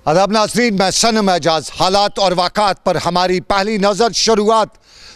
अदब नाज़रीन, मैं सनम एजाज। हालात और वाक़ात पर हमारी पहली नज़र। शुरुआत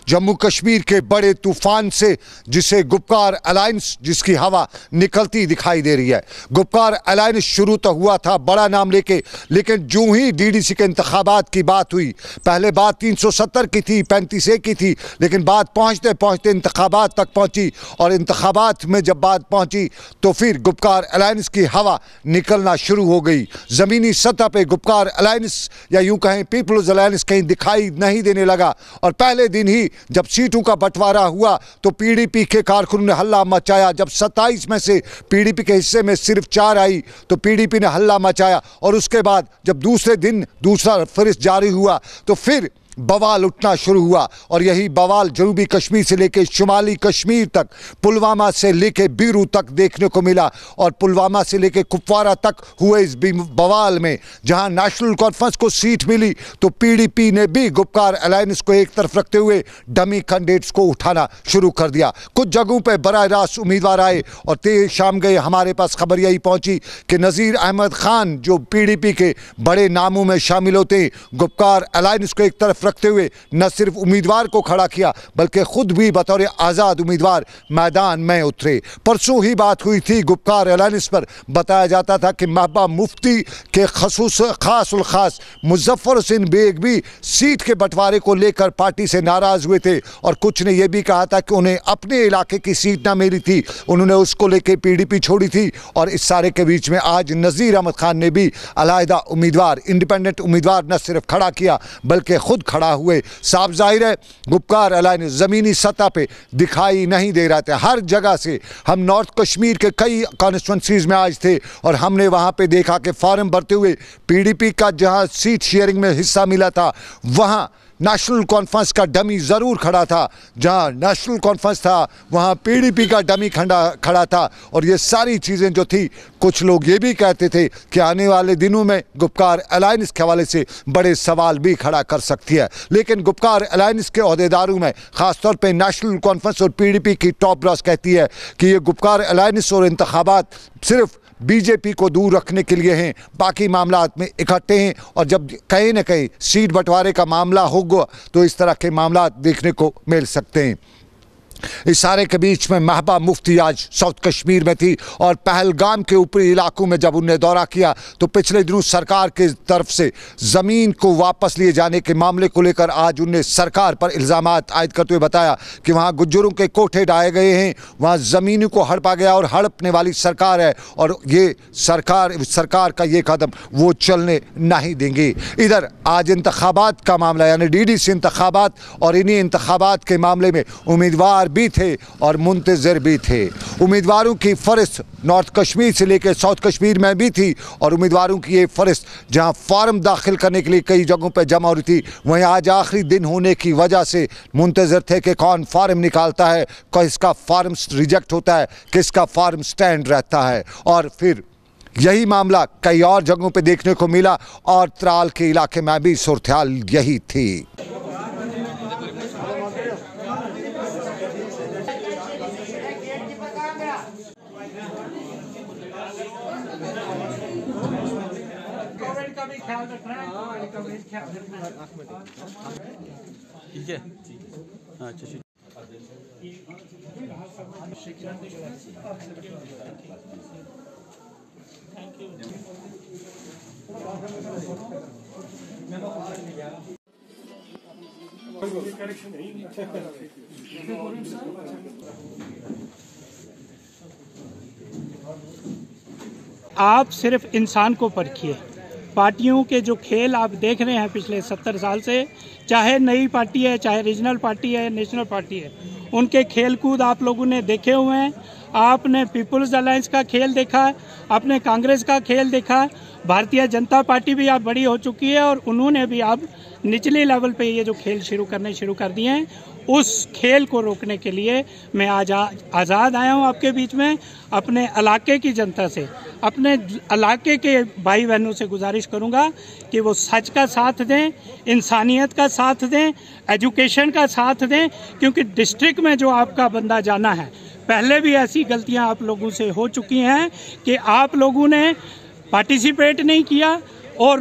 जम्मू कश्मीर के बड़े तूफान से, जिसे गुपकार अलायंस, जिसकी हवा निकलती दिखाई दे रही है। गुपकार अलायंस शुरू तो हुआ था बड़ा नाम लेके, लेकिन जो ही डीडीसी के इंतखाबात की बात हुई, पहले बात 370 की थी, 35A की थी, लेकिन बात पहुँचते पहुँचते इंतखाबात तक पहुँची, और इंतखाबात में जब बात पहुँची तो फिर गुपकार अलायंस की हवा निकलना शुरू हो गई। ज़मीनी सतह पर गुपकार अलायंस, या यूँ कहें पीपल्स अलायंस, कहीं दिखाई नहीं देने लगा। और पहले दिन ही जब सीटों का बंटवारा हुआ तो पीडीपी के कारकुनों ने हल्ला मचाया। जब 27 में से पीडीपी के हिस्से में सिर्फ 4 आई तो पीडीपी ने हल्ला मचाया। और उसके बाद जब दूसरे दिन दूसरा फहरिस्त जारी हुआ तो फिर बवाल उठना शुरू हुआ। और यही बवाल जनूबी कश्मीर से लेकर शुमाली कश्मीर तक, पुलवामा से लेकर बीरू तक देखने को मिला। और पुलवामा से लेकर कुपवारा तक हुए इस बवाल में जहां नेशनल कॉन्फ्रेंस को सीट मिली तो पीडीपी ने भी गुपकार अलायंस को एक तरफ रखते हुए डमी कैंडिडेट्स को उठाना शुरू कर दिया। कुछ जगहों पर बराह रास्त उम्मीदवार आए और तेज शाम गए हमारे पास खबर यही पहुंची कि नज़ीर अहमद खान, जो पीडीपी के बड़े नामों में शामिल होते हैं, गुपकार अलायंस को एक तरफ रखते हुए न सिर्फ उम्मीदवार को खड़ा किया बल्कि खुद भी बतौर आज़ाद उम्मीदवार मैदान में उतरे। परसों ही बात हुई थी गुपकार अलायंस पर। बताया जाता था कि महबूबा मुफ्ती के खास मुजफ्फर हुसैन बेग भी सीट के बंटवारे को लेकर पार्टी से नाराज हुए थे, और कुछ ने यह भी कहा था कि उन्हें अपने इलाके की सीट ना मिली थी, उन्होंने उसको लेकर पीडीपी छोड़ी थी। और इस सारे के बीच में आज नज़ीर अहमद खान ने भी अलहदा उम्मीदवार, इंडिपेंडेंट उम्मीदवार न सिर्फ खड़ा किया बल्कि खुद खड़ा हुए। साफ जाहिर है गुपकार अलायंस ज़मीनी सतह पे दिखाई नहीं दे रहे थे। हर जगह से हम नॉर्थ कश्मीर के कई कॉन्स्टिट्यूंसीज में आज थे और हमने वहां पे देखा कि फॉर्म भरते हुए पीडीपी का जहां सीट शेयरिंग में हिस्सा मिला था, वहां नेशनल कॉन्फ्रेंस का डमी ज़रूर खड़ा था। जहां नेशनल कॉन्फ्रेंस था वहां पीडीपी का डमी खड़ा था। और ये सारी चीज़ें जो थी, कुछ लोग ये भी कहते थे कि आने वाले दिनों में गुपकार अलायंस के हवाले से बड़े सवाल भी खड़ा कर सकती है। लेकिन गुपकार अलायंस के अहदेदारों में ख़ासतौर पर नेशनल कॉन्फ्रेंस और पीडीपी की टॉप ब्रास कहती है कि ये गुपकार अलायंस और इंतखाबात सिर्फ बीजेपी को दूर रखने के लिए हैं, बाकी मामलात में इकट्ठे हैं। और जब कहीं न कहीं सीट बंटवारे का मामला होगा तो इस तरह के मामलात देखने को मिल सकते हैं। इस सारे के बीच में महबूबा मुफ्ती आज साउथ कश्मीर में थी और पहलगाम के ऊपरी इलाकों में जब उन्होंने दौरा किया तो पिछले दिनों सरकार की तरफ से ज़मीन को वापस लिए जाने के मामले को लेकर आज उन्होंने सरकार पर इल्ज़ाम आयद करते हुए बताया कि वहाँ गुज्जरों के कोठे ढाए गए हैं, वहाँ ज़मीनों को हड़पा गया और हड़पने वाली सरकार है, और ये सरकार का ये कदम वो चलने नहीं देंगे। इधर आज इंतखाबात का मामला, यानी डीडीसी इंतखाबात, और इन्हीं इंतखाबात के मामले में उम्मीदवार भी थे और मुंतज़िर भी थे। उम्मीदवारों की फहरिस्त नॉर्थ कश्मीर से लेकर साउथ कश्मीर में भी थी, और उम्मीदवारों की ये फहरिस्त जहां फॉर्म दाखिल करने के लिए कई जगहों पर जमा हो रही थी, वहीं आज आखिरी दिन होने की वजह से मुंतज़िर थे कि कौन फॉर्म निकालता है, किसका फॉर्म रिजेक्ट होता है, किसका फॉर्म स्टैंड रहता है। और फिर यही मामला कई और जगहों पर देखने को मिला, और त्राल के इलाके में भी सूरत-ए-हाल यही थी। ठीक है, अच्छा आप सिर्फ इंसान को परखिए। पार्टियों के जो खेल आप देख रहे हैं पिछले 70 साल से, चाहे नई पार्टी है, चाहे रीजनल पार्टी है, नेशनल पार्टी है, उनके खेल कूद आप लोगों ने देखे हुए हैं। आपने पीपल्स अलायंस का खेल देखा, आपने कांग्रेस का खेल देखा, भारतीय जनता पार्टी भी आप बड़ी हो चुकी है और उन्होंने भी आप निचले लेवल पे ये जो खेल शुरू कर दिए हैं। उस खेल को रोकने के लिए मैं आज आज़ाद आया हूँ आपके बीच में। अपने इलाके की जनता से, अपने इलाके के भाई बहनों से गुजारिश करूँगा कि वो सच का साथ दें, इंसानियत का साथ दें, एजुकेशन का साथ दें, क्योंकि डिस्ट्रिक्ट में जो आपका बंदा जाना है, पहले भी ऐसी गलतियां आप लोगों से हो चुकी हैं कि आप लोगों ने पार्टिसिपेट नहीं किया और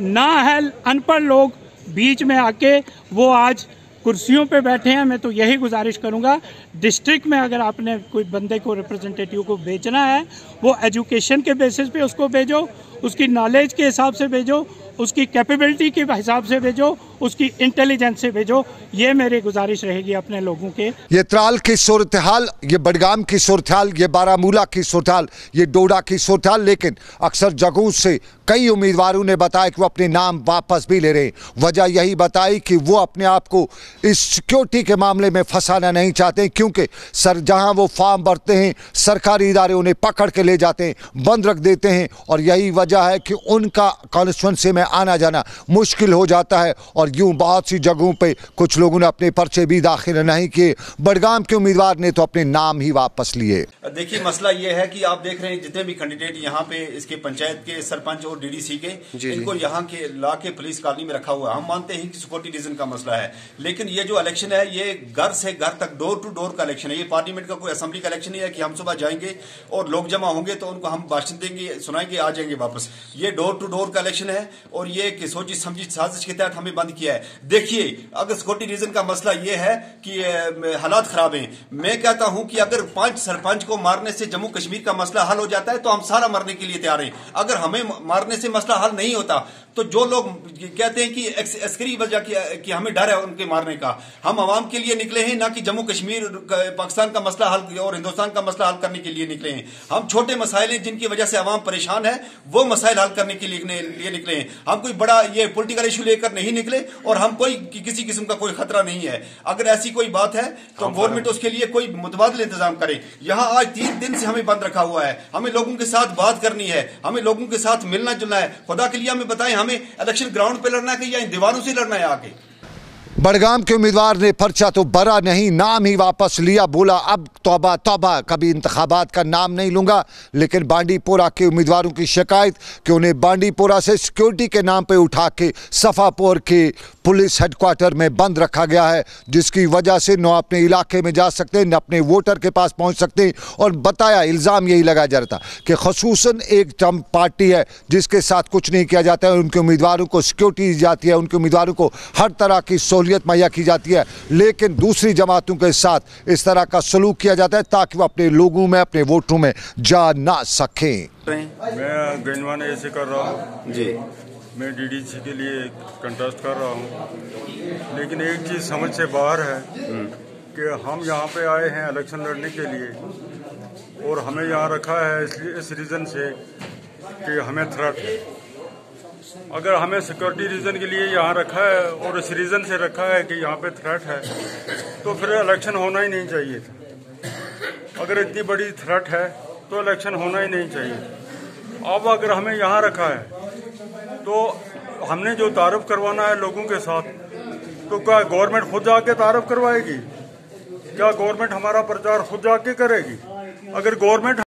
ना है अनपढ़ लोग बीच में आके वो आज कुर्सियों पे बैठे हैं। मैं तो यही गुजारिश करूंगा, डिस्ट्रिक्ट में अगर आपने कोई बंदे को रिप्रेजेंटेटिव को भेजना है, वो एजुकेशन के बेसिस पे उसको भेजो, उसकी नॉलेज के हिसाब से भेजो, उसकी कैपेबिलिटी के हिसाब से भेजो, उसकी इंटेलिजेंस से भेजो। ये मेरी गुजारिश रहेगी अपने लोगों के। ये त्राल की सूरत हाल, ये बडगाम की सूरत हाल, ये बारामूला की सूरत हाल, ये डोडा की सूरत हाल, लेकिन अक्सर जगहों से कई उम्मीदवारों ने बताया कि वो अपने नाम वापस भी ले रहे हैं। वजह यही बताई कि वो अपने आप को इस सिक्योरिटी के मामले में फंसाना नहीं चाहते, क्योंकि जहां वो फॉर्म भरते हैं सरकारी इदारे उन्हें पकड़ के ले जाते हैं, बंद रख देते हैं, और यही वजह है कि उनका कॉन्स्टिट्यूंसी में आना जाना मुश्किल हो जाता है। और यूं बहुत सी जगहों पे कुछ लोगों ने अपने पर्चे भी दाखिल नहीं किए। बडगाम के उम्मीदवार ने तो अपने नाम ही वापस लिए। देखिए, मसला ये है कि आप देख रहे हैं जितने भी कैंडिडेट यहाँ पे इसके पंचायत के सरपंच और डीडीसी के, इनको यहाँ के ला के पुलिस कॉलोनी में रखा हुआ है। हम मानते हैं कि सिक्योरिटी रीजन का मसला है, लेकिन ये जो इलेक्शन है ये घर से घर तक डोर टू डोर का इलेक्शन है। ये पार्लियामेंट का कोई असेंबली का इलेक्शन नहीं है कि हम सुबह जाएंगे और लोग जमा होंगे तो उनको हम भाषण देंगे, सुनाएंगे, आ जाएंगे वापस। ये डोर टू डोर का इलेक्शन है और ये सोची समझी साजिश के तहत हमें बंद किया है। देखिए, अगर सिक्योरिटी रीजन का मसला ये है कि हालात खराब हैं, मैं कहता हूं कि अगर 5 सरपंच को मारने से जम्मू कश्मीर का मसला हल हो जाता है तो हम सारा मरने के लिए तैयार हैं। अगर हमें मारने से मसला हल नहीं होता तो जो लोग कहते हैं कि अस्करी वजह कि हमें डर है उनके मारने का, हम आवाम के लिए निकले हैं, ना कि जम्मू कश्मीर पाकिस्तान का मसला हल और हिंदुस्तान का मसला हल करने के लिए निकले हैं। हम छोटे मसाइल हैं जिनकी वजह से आवाम परेशान है, वो मसाइल हल करने के लिए निकले हैं। हम कोई बड़ा ये पॉलिटिकल इशू लेकर नहीं निकले और हम कोई किसी किस्म का कोई खतरा नहीं है। अगर ऐसी कोई बात है तो गवर्नमेंट उसके लिए कोई मुतबादिल इंतजाम करे। यहाँ आज 3 दिन से हमें बंद रखा हुआ है, हमें लोगों के साथ बात करनी है, हमें लोगों के साथ मिलना जुलना है। खुदा के लिए हमें बताएं, हमें इलेक्शन ग्राउंड पे लड़ना है या इन दीवारों से लड़ना है आगे? बडगाम के उम्मीदवार ने पर्चा तो भरा नहीं, नाम ही वापस लिया। बोला अब तौबा तौबा, कभी इंतखाबात का नाम नहीं लूंगा। लेकिन बांडीपोरा के उम्मीदवारों की शिकायत कि उन्हें बांडीपोरा से सिक्योरिटी के नाम पे उठा के सफापुर के पुलिस हेडक्वार्टर में बंद रखा गया है, जिसकी वजह से न अपने इलाके में जा सकते, न अपने वोटर के पास पहुंच सकते। और बताया, इल्ज़ाम यही लगाया जा रहा था कि खसूसन एक टर्म पार्टी है जिसके साथ कुछ नहीं किया जाता है। उनके उम्मीदवारों को सिक्योरिटी दी जाती है, उनके उम्मीदवारों को हर तरह की सहूलियत मुहैया की जाती है, लेकिन दूसरी जमातों के साथ इस तरह का सलूक किया जाता है ताकि वो अपने लोगों में, अपने वोटरों में जा ना सकें। मैं गंजवान ऐसे कर रहा हूँ जी, मैं डीडीसी के लिए कंटेस्ट कर रहा हूँ, लेकिन एक चीज़ समझ से बाहर है कि हम यहाँ पे आए हैं इलेक्शन लड़ने के लिए और हमें यहाँ रखा है इस रीज़न से कि हमें थ्रेट है। अगर हमें सिक्योरिटी रीज़न के लिए यहाँ रखा है और इस रीज़न से रखा है कि यहाँ पे थ्रेट है, तो फिर इलेक्शन होना ही नहीं चाहिए था। अगर इतनी बड़ी थ्रेट है तो इलेक्शन होना ही नहीं चाहिए। अब अगर हमें यहाँ रखा है तो हमने जो तारुफ करवाना है लोगों के साथ, तो क्या गवर्नमेंट खुद जाके तारुफ करवाएगी? क्या गवर्नमेंट हमारा प्रचार खुद जाके करेगी? अगर गवर्नमेंट